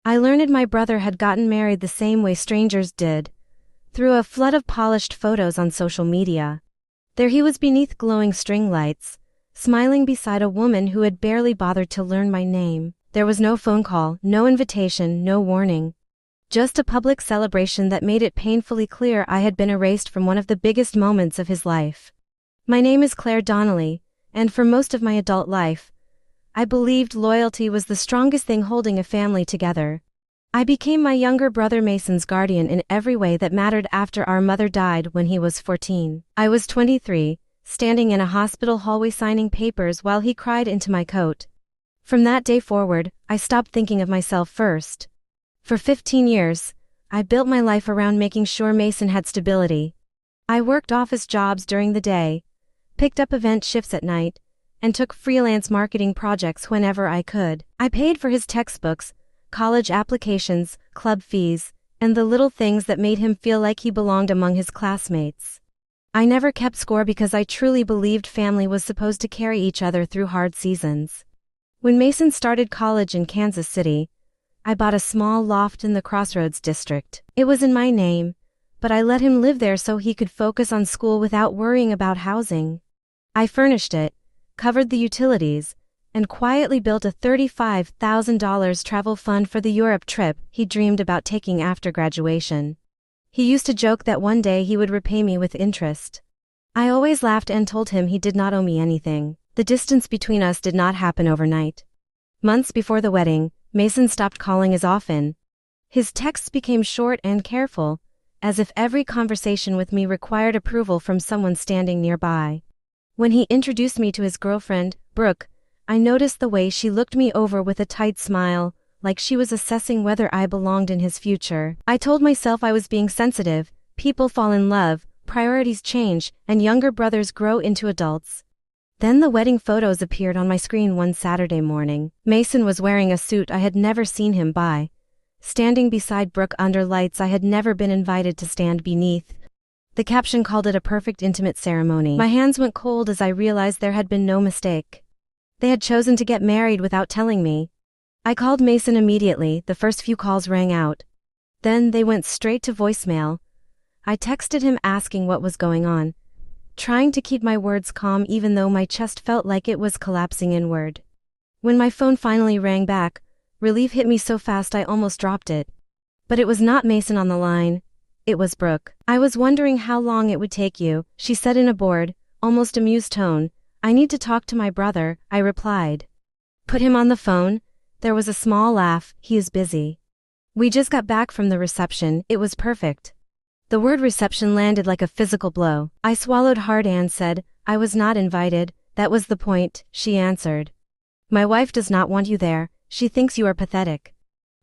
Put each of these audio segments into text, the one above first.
I learned my brother had gotten married the same way strangers did, through a flood of polished photos on social media. There he was beneath glowing string lights, smiling beside a woman who had barely bothered to learn my name. There was no phone call, no invitation, no warning. Just a public celebration that made it painfully clear I had been erased from one of the biggest moments of his life. My name is Claire Donnelly, and for most of my adult life, I believed loyalty was the strongest thing holding a family together. I became my younger brother Mason's guardian in every way that mattered after our mother died when he was 14. I was 23, standing in a hospital hallway signing papers while he cried into my coat. From that day forward, I stopped thinking of myself first. For 15 years, I built my life around making sure Mason had stability. I worked office jobs during the day, picked up event shifts at night, and took freelance marketing projects whenever I could. I paid for his textbooks, college applications, club fees, and the little things that made him feel like he belonged among his classmates. I never kept score because I truly believed family was supposed to carry each other through hard seasons. When Mason started college in Kansas City, I bought a small loft in the Crossroads district. It was in my name, but I let him live there so he could focus on school without worrying about housing. I furnished it, covered the utilities, and quietly built a $35,000 travel fund for the Europe trip he dreamed about taking after graduation. He used to joke that one day he would repay me with interest. I always laughed and told him he did not owe me anything. The distance between us did not happen overnight. Months before the wedding, Mason stopped calling as often. His texts became short and careful, as if every conversation with me required approval from someone standing nearby. When he introduced me to his girlfriend, Brooke, I noticed the way she looked me over with a tight smile, like she was assessing whether I belonged in his future. I told myself I was being sensitive. People fall in love, priorities change, and younger brothers grow into adults. Then the wedding photos appeared on my screen one Saturday morning. Mason was wearing a suit I had never seen him buy, standing beside Brooke under lights I had never been invited to stand beneath. The caption called it a perfect intimate ceremony. My hands went cold as I realized there had been no mistake. They had chosen to get married without telling me. I called Mason immediately. The first few calls rang out. Then they went straight to voicemail. I texted him asking what was going on, trying to keep my words calm even though my chest felt like it was collapsing inward. When my phone finally rang back, relief hit me so fast I almost dropped it. But it was not Mason on the line. It was Brooke. "I was wondering how long it would take you," she said in a bored, almost amused tone. "I need to talk to my brother," I replied. "Put him on the phone?" There was a small laugh. "He is busy. We just got back from the reception." It was perfect. The word reception landed like a physical blow. I swallowed hard and said, "I was not invited." "That was the point," she answered. "My wife does not want you there. She thinks you are pathetic."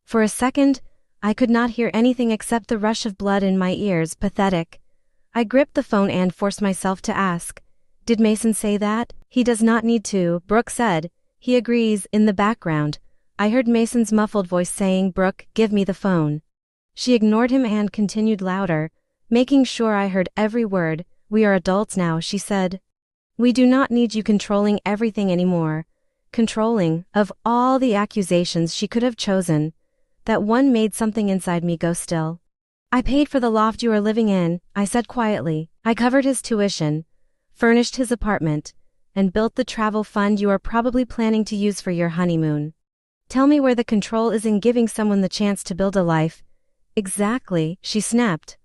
For a second, I could not hear anything except the rush of blood in my ears. Pathetic. I gripped the phone and forced myself to ask, "Did Mason say that?" "He does not need to," Brooke said. "He agrees." In the background, I heard Mason's muffled voice saying, "Brooke, give me the phone." She ignored him and continued louder, making sure I heard every word. "We are adults now," she said. "We do not need you controlling everything anymore." Controlling. Of all the accusations she could have chosen, that one made something inside me go still. "I paid for the loft you are living in," I said quietly. "I covered his tuition, furnished his apartment, and built the travel fund you are probably planning to use for your honeymoon. Tell me where the control is in giving someone the chance to build a life." "Exactly," she snapped.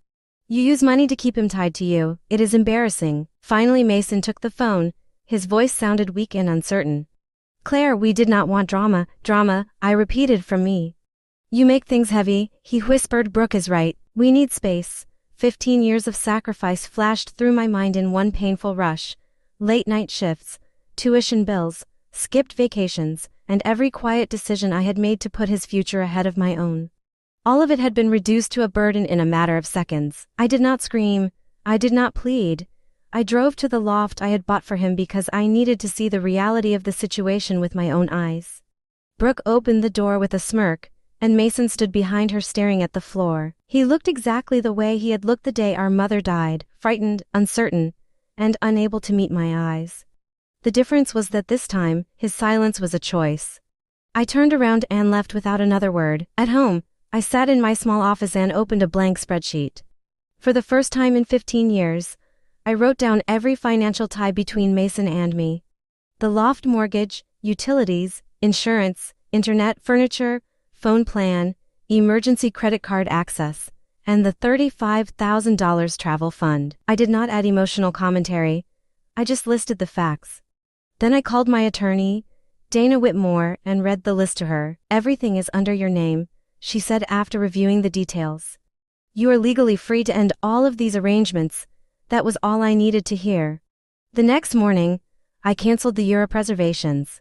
"You use money to keep him tied to you. It is embarrassing." Finally Mason took the phone. His voice sounded weak and uncertain. "Claire, we did not want drama." "Drama," I repeated from me. "You make things heavy," he whispered. "Brooke is right. We need space." 15 years of sacrifice flashed through my mind in one painful rush. Late night shifts, tuition bills, skipped vacations, and every quiet decision I had made to put his future ahead of my own. All of it had been reduced to a burden in a matter of seconds. I did not scream. I did not plead. I drove to the loft I had bought for him because I needed to see the reality of the situation with my own eyes. Brooke opened the door with a smirk, and Mason stood behind her staring at the floor. He looked exactly the way he had looked the day our mother died, frightened, uncertain, and unable to meet my eyes. The difference was that this time, his silence was a choice. I turned around and left without another word. At home, I sat in my small office and opened a blank spreadsheet. For the first time in 15 years, I wrote down every financial tie between Mason and me. The loft mortgage, utilities, insurance, internet, furniture, phone plan, emergency credit card access, and the $35,000 travel fund. I did not add emotional commentary. I just listed the facts. Then I called my attorney, Dana Whitmore, and read the list to her. "Everything is under your name," she said after reviewing the details. "You are legally free to end all of these arrangements." That was all I needed to hear. The next morning, I canceled the Euro reservations.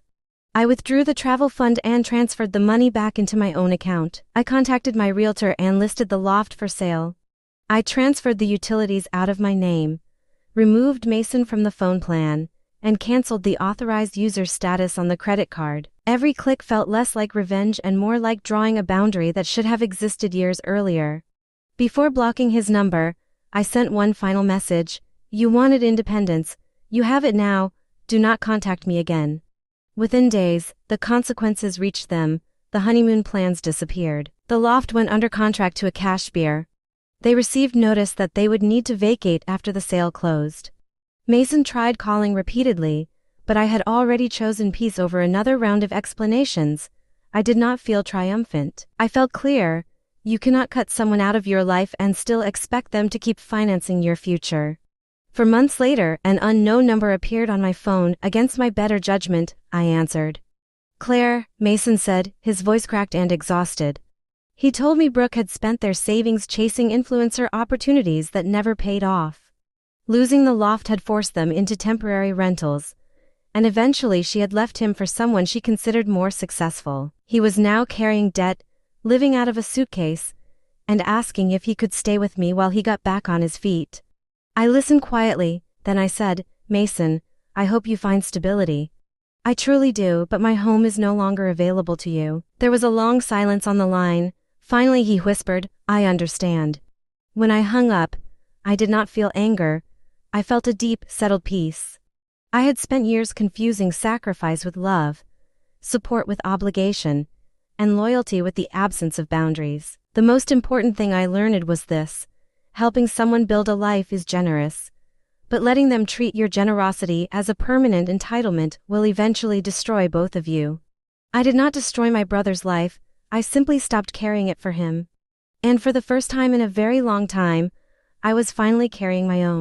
I withdrew the travel fund and transferred the money back into my own account. I contacted my realtor and listed the loft for sale. I transferred the utilities out of my name, removed Mason from the phone plan, and canceled the authorized user status on the credit card. Every click felt less like revenge and more like drawing a boundary that should have existed years earlier. Before blocking his number, I sent one final message: "You wanted independence. You have it now. Do not contact me again." Within days, the consequences reached them. The honeymoon plans disappeared. The loft went under contract to a cash buyer. They received notice that they would need to vacate after the sale closed. Mason tried calling repeatedly, but I had already chosen peace over another round of explanations. I did not feel triumphant. I felt clear: you cannot cut someone out of your life and still expect them to keep financing your future. For months later, an unknown number appeared on my phone. Against my better judgment, I answered. "Claire," Mason said, his voice cracked and exhausted. He told me Brooke had spent their savings chasing influencer opportunities that never paid off. Losing the loft had forced them into temporary rentals, and eventually she had left him for someone she considered more successful. He was now carrying debt, living out of a suitcase, and asking if he could stay with me while he got back on his feet. I listened quietly, then I said, "Mason, I hope you find stability." "I truly do, but my home is no longer available to you." There was a long silence on the line. Finally he whispered, "I understand." When I hung up, I did not feel anger. I felt a deep, settled peace. I had spent years confusing sacrifice with love, support with obligation, and loyalty with the absence of boundaries. The most important thing I learned was this: helping someone build a life is generous, but letting them treat your generosity as a permanent entitlement will eventually destroy both of you. I did not destroy my brother's life, I simply stopped carrying it for him. And for the first time in a very long time, I was finally carrying my own.